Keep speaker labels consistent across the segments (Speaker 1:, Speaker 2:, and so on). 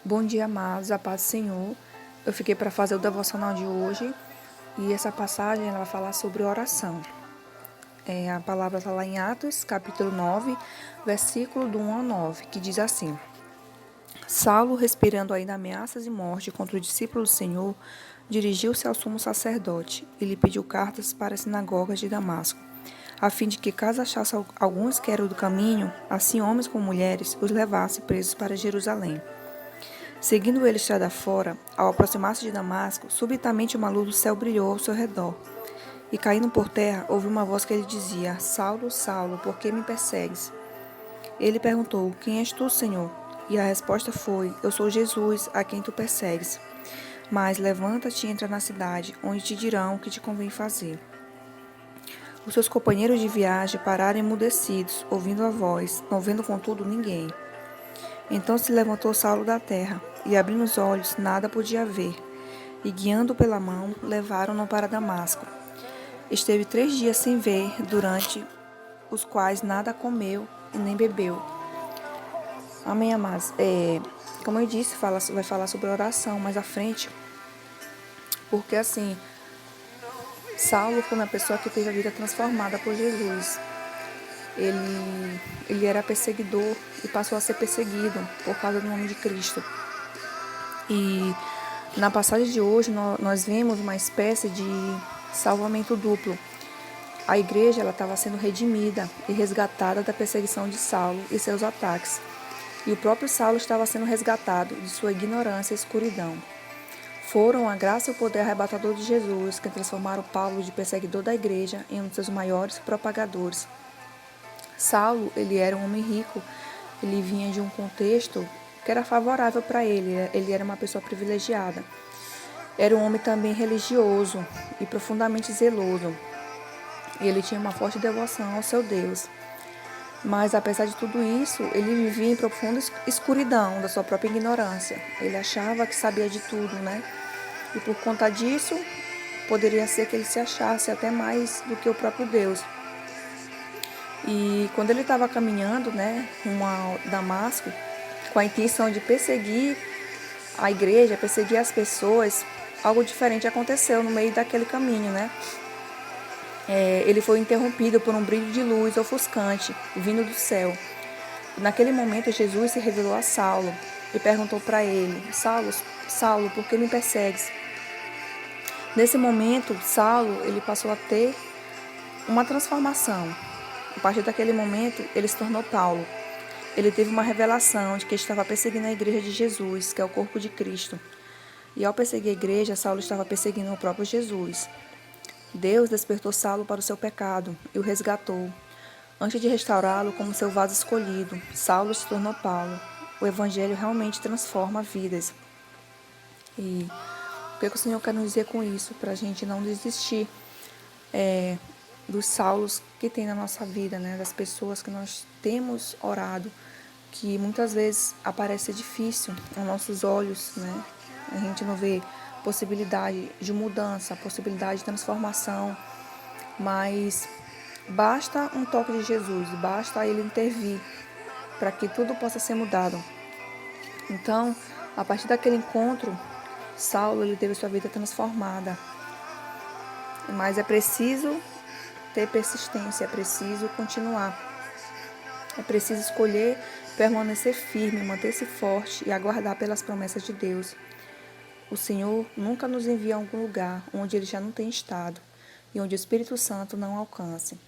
Speaker 1: Bom dia, amados, a paz do Senhor. Eu fiquei para fazer o devocional de hoje e essa passagem ela vai falar sobre oração. A palavra está lá em Atos, capítulo 9, versículo do 1 ao 9, que diz assim: Saulo, respirando ainda ameaças de morte contra o discípulo do Senhor, dirigiu-se ao sumo sacerdote e lhe pediu cartas para as sinagogas de Damasco, a fim de que, caso achasse alguns que eram do caminho, assim homens como mulheres, os levasse presos para Jerusalém. Seguindo ele estrada fora, ao aproximar-se de Damasco, subitamente uma luz do céu brilhou ao seu redor. E caindo por terra, ouviu uma voz que lhe dizia: Saulo, Saulo, por que me persegues? Ele perguntou: Quem és tu, Senhor? E a resposta foi: Eu sou Jesus, a quem tu persegues. Mas levanta-te e entra na cidade, onde te dirão o que te convém fazer. Os seus companheiros de viagem pararam emudecidos, ouvindo a voz, não vendo contudo ninguém. Então se levantou Saulo da terra, e abrindo os olhos, nada podia ver. E guiando pela mão, levaram-no para Damasco. Esteve 3 dias sem ver, durante os quais nada comeu e nem bebeu. Amém, amados? Como eu disse, vai falar sobre oração mais à frente, porque assim, Saulo foi uma pessoa que teve a vida transformada por Jesus. Ele era perseguidor e passou a ser perseguido por causa do nome de Cristo. E na passagem de hoje nós vemos uma espécie de salvamento duplo. A igreja estava sendo redimida e resgatada da perseguição de Saulo e seus ataques. E o próprio Saulo estava sendo resgatado de sua ignorância e escuridão. Foram a graça e o poder arrebatador de Jesus que transformaram Paulo de perseguidor da igreja em um de seus maiores propagadores. Saulo, ele era um homem rico, ele vinha de um contexto que era favorável para ele era uma pessoa privilegiada. Era um homem também religioso e profundamente zeloso. E ele tinha uma forte devoção ao seu Deus. Mas, apesar de tudo isso, ele vivia em profunda escuridão da sua própria ignorância. Ele achava que sabia de tudo, né? E por conta disso, poderia ser que ele se achasse até mais do que o próprio Deus. E quando ele estava caminhando, né, rumo a Damasco, com a intenção de perseguir a igreja, perseguir as pessoas, algo diferente aconteceu no meio daquele caminho, né? Ele foi interrompido por um brilho de luz ofuscante, vindo do céu. Naquele momento, Jesus se revelou a Saulo e perguntou para ele: Saulo, Saulo, por que me persegues? Nesse momento, Saulo ele passou a ter uma transformação. A partir daquele momento, ele se tornou Paulo. Ele teve uma revelação de que estava perseguindo a igreja de Jesus, que é o corpo de Cristo. E ao perseguir a igreja, Saulo estava perseguindo o próprio Jesus. Deus despertou Saulo para o seu pecado e o resgatou. Antes de restaurá-lo como seu vaso escolhido, Saulo se tornou Paulo. O evangelho realmente transforma vidas. E o que o Senhor quer nos dizer com isso? Para a gente não desistir dos Saulos que tem na nossa vida, né? Das pessoas que nós temos orado, que muitas vezes aparece difícil aos nossos olhos, né? A gente não vê possibilidade de mudança, possibilidade de transformação, mas basta um toque de Jesus, basta Ele intervir para que tudo possa ser mudado. Então, a partir daquele encontro, Saulo ele teve sua vida transformada. Mas é preciso ter persistência, é preciso continuar. É preciso escolher permanecer firme, manter-se forte e aguardar pelas promessas de Deus. O Senhor nunca nos envia a algum lugar onde Ele já não tem estado e onde o Espírito Santo não alcance.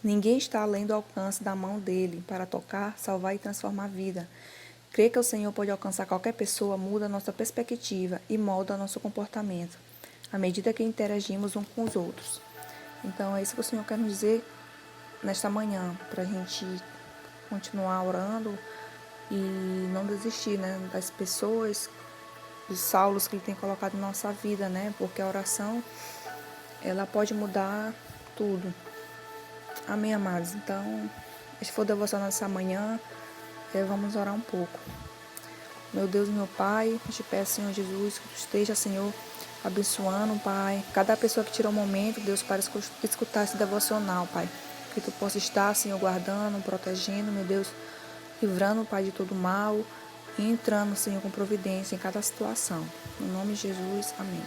Speaker 1: Ninguém está além do alcance da mão dele para tocar, salvar e transformar a vida. Crer que o Senhor pode alcançar qualquer pessoa muda a nossa perspectiva e molda nosso comportamento, à medida que interagimos uns com os outros. Então é isso que o Senhor quer nos dizer nesta manhã, para a gente continuar orando e não desistir, né, das pessoas, dos saulos que Ele tem colocado na nossa vida, né, porque a oração, ela pode mudar tudo. Amém, amados? Então, este foi o devocional dessa manhã. Vamos orar um pouco. Meu Deus e meu Pai, eu te peço, Senhor Jesus, que tu esteja, Senhor, abençoando, Pai, cada pessoa que tirou um momento, Deus, para escutar esse devocional, Pai. Que tu possa estar, Senhor, guardando, protegendo, meu Deus, livrando, Pai, de todo mal, e entrando, Senhor, com providência em cada situação. No nome de Jesus, amém.